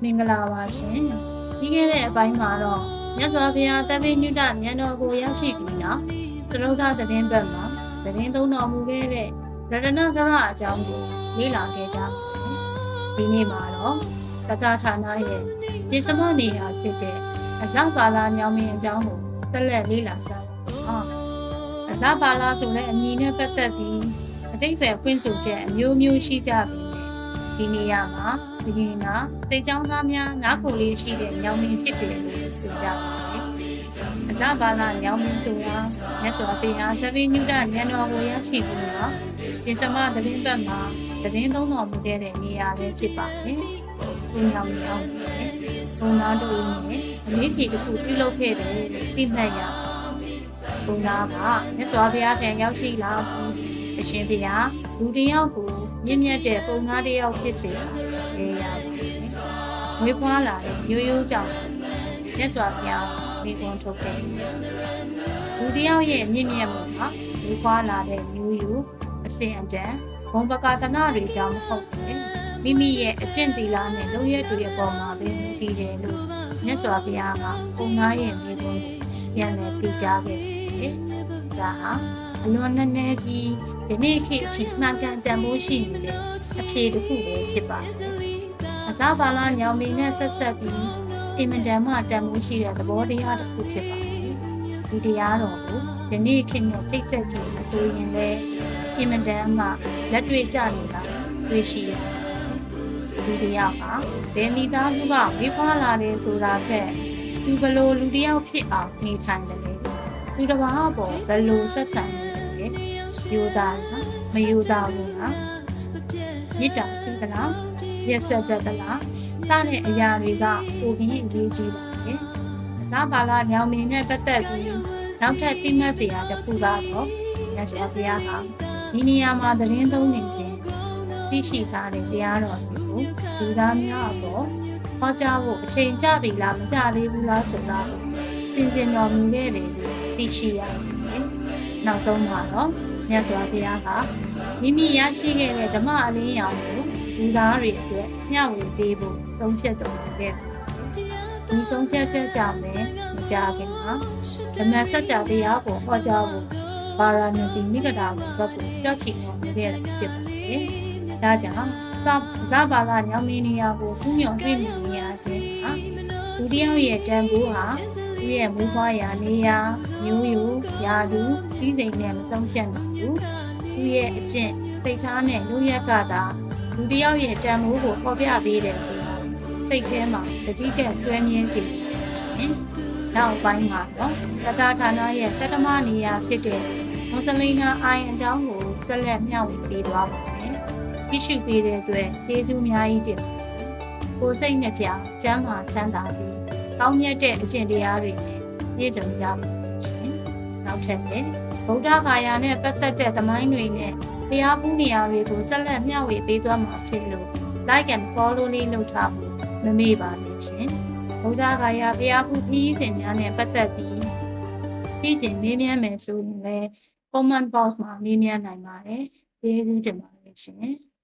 မင်္ဂလာပါရှင်ပြီးခဲ့တဲ့အပိုင်းမှာတော့မြတ်စွာဘုရားတပည့်ညုတဉာဏ်တော်ကိုရောက်ရှိပြီးနောက်သရုပ်သသတင်းဘက်မှာသတင်းသုံးတော်မူခဲ့တဲ့ရတနာကရအကြောင်းကိုလေ့လာခဲ့ကြပါတယ်ဒီနေ့မှာတော့ကသာဌာနရဲ့ပြစ္စမနေရာဖြစ်တဲ့အဇဘာလာညောင်မင်းအကြောင်းကိုဆက်လက်လေ့လာကြပါမယ်အဇဘာလာဆိုတဲ့အမည်နဲ့ပတ်သက်ပြီးအတိတ်ပဲဖွင့်ဆိုချက်အမျိုးမျိုးရှိကြပြီဒီနေရာမှာဘုရင်ကတိတ်ချောင်းသားများနားခိုလေးရှိတဲ့ညောင်မင်းဖြစ်တယ်လို့ဆိုကြပါတယ်။အဇဘာလာညောင်မင်းဆိုတာမြတ်စွာဘုရားသဗ္ဗညုတဉာဏ်တော်ကိုရရှိပြီးတော့ပြင်စမသတင်းဘက်မှာသတင်းသုံးတော်မူတဲ့နေရာလေးဖြစ်ပါတယ်။ဒီညောင်မင်းအောင်တယ်။ဘုံသားတို့နဲ့အလေးဖြေတစ်ခုပြုလုပ်ခဲ့တယ်လို့သိမှတ်ရပါတယ်။ဘုံသားကမြတ်စွာဘုရားထံရောက်ရှိလာပြီးအရှင်ဘုရားလူတယောက်ကိုမြင့်မြတ်တဲ့ပုံသားတယောက်ဖြစ်စေလေရပါတယ်။ဝေဖွားလာတဲ့ရိုးရိုးကြောင့်မြတ်စွာဘုရားမိကွန်ထုတ်ခဲ့လူတယောက်ရဲ့မြင့်မြတ်မှုဟာဝေဖွားလာတဲ့မျိုးရိုးအစဉ်အတန်ဘုံပကာသနာတွေကြောင့်မဟုတ်ဘူး။မိမိရဲ့အကျင့်သီလနဲ့လုပ်ရတွေအပေါ်မှာပဲမူတည်တယ်လို့မြတ်စွာဘုရားကပုံသားရဲ့မိကွန်ပြန်လည်ပြကြားခဲ့တယ်။ဒါဟာအလွန်နည်းနည်းကြီးဒီနေ့ခေတ်အချိန်နှံကန်တန်ဖိုးရှိနေတဲ့အဖြေတစ်ခုပဲဖြစ်ပါတယ်။အဇဘာလာညောင်မင်းနဲ့ဆက်ဆက်ပြီးအင်မတန်မှတန်ဖိုးရှိတဲ့သဘောတရားတစ်ခုဖြစ်ပါတယ်။ဒီတရားတော်ကိုဒီနေ့ခေတ်နဲ့ချိတ်ဆက်ခြင်းဆိုရင်လည်းအင်မတန်မှလက်တွေ့ကျနေတာတွေ့ရှိရတယ်။ဒီတရားကဘယ်မိသားစုကဝေဖွားလာတယ်ဆိုတာထက်သူဘလို့လူတစ်ယောက်ဖြစ်အောင်နေထိုင်တယ်လေ။သူတစ်ပါးပေါ်ဘလို့ဆက်ဆံနေတယ်ယူတာလားမယူတာဘူးလားမြစ်တာရှိသလားရက်ဆက်ကြသလားစတဲ့အရာတွေကပုံပြီးအရေးကြီးပါတယ်။ဒါပါလားညောင်မင်းနဲ့ပတ်သက်ပြီးနောက်ထပ်သိမှတ်စရာတစ်ခုကတော့မြတ်စွာဘုရားကဒီနေရာမှာသတင်းသုံးနေခြင်းသိရှိထားတဲ့တရားတော်တွေကိုလူသားများအပေါ်ဟောကြားဖို့အချိန်ကျပြီလားမကျသေးဘူးလားဆိုတာကိုသင်ပြန်တော်မူခဲ့တယ်လို့သိရှိရတယ်။နောက်ဆုံးမှာတော့မြတ်စွာဘုရားကမိမိရရှိခဲ့တဲ့ဓမ္မအလင်းရောင်ကိုလူသားတွေအတွက်မျှဝေပေးဖို့သုံးဖြတ်တော်မူခဲ့တယ်။ဒီဆုံးဖြတ်ချက်ကြောင့်လည်းမကြခင်မှာဓမ္မစကြာတရားကိုဟောကြားဖို့ပါရဏသီမိဂဒာကိုဘက်ကိုကြောက်ချင်တော်မူခဲ့တာဖြစ်ပါတယ်။ဒါကြောင့်ဇဘာလာညောင်မင်းနေရာကိုဖူးမြော်တွေ့မြင်နေရခြင်းဟာဒုတိယရဲ့တန်ဖိုးဟာသူရဲ့မူဖွားရာနေရာမျိုးရိုးရာသူစီးစိမ်နဲ့မဆုံးဖြတ်နိုင်ဘူးသူရဲ့အကျင့်စိတ်ထားနဲ့လူရက်ကသာလူတစ်ယောက်ရဲ့တန်ဖိုးကိုပေါ်ပြပေးတယ်ဆိုတာစိတ်ထဲမှာတတိကျဆွဲမြင်းစီရှင်နောက်ပိုင်းမှာတော့ကသာဌာနရဲ့စက်တမနေရာဖြစ်တဲ့မွတ်စလင်အိုင်အကြောင်းကိုဆက်လက်မျှဝေပေးသွားပါမယ်ကြည့်ရှုပေးတဲ့အတွက်ကျေးဇူးအများကြီးတင်ကိုယ်စိတ်နဲ့ပြကျမ်းမာချမ်းသာပြီးကောင်းမြတ်တဲ့အကျင့်တရားတွေနဲ့ပြည့်စုံကြပါရှင်။နောက်ထပ်လည်းဗုဒ္ဓဘာသာနဲ့ပတ်သက်တဲ့သမိုင်းတွေနဲ့ဘုရားပူးနေရာတွေကိုဆက်လက်မျှဝေပေးသွားမှာဖြစ်လို့ like and follow လေးလုပ်ထားဖို့မမေ့ပါနဲ့ရှင်။ဗုဒ္ဓဘာသာဘုရားပူးကြီးစဉ်များနဲ့ပတ်သက်ပြီးပြည်ကျင်မေးမြန်းမယ်ဆိုရင်လည်း comment box မှာမေးမြန်းနိုင်ပါတယ်။ကျေးဇူးတင်ပါတယ်ရှင်။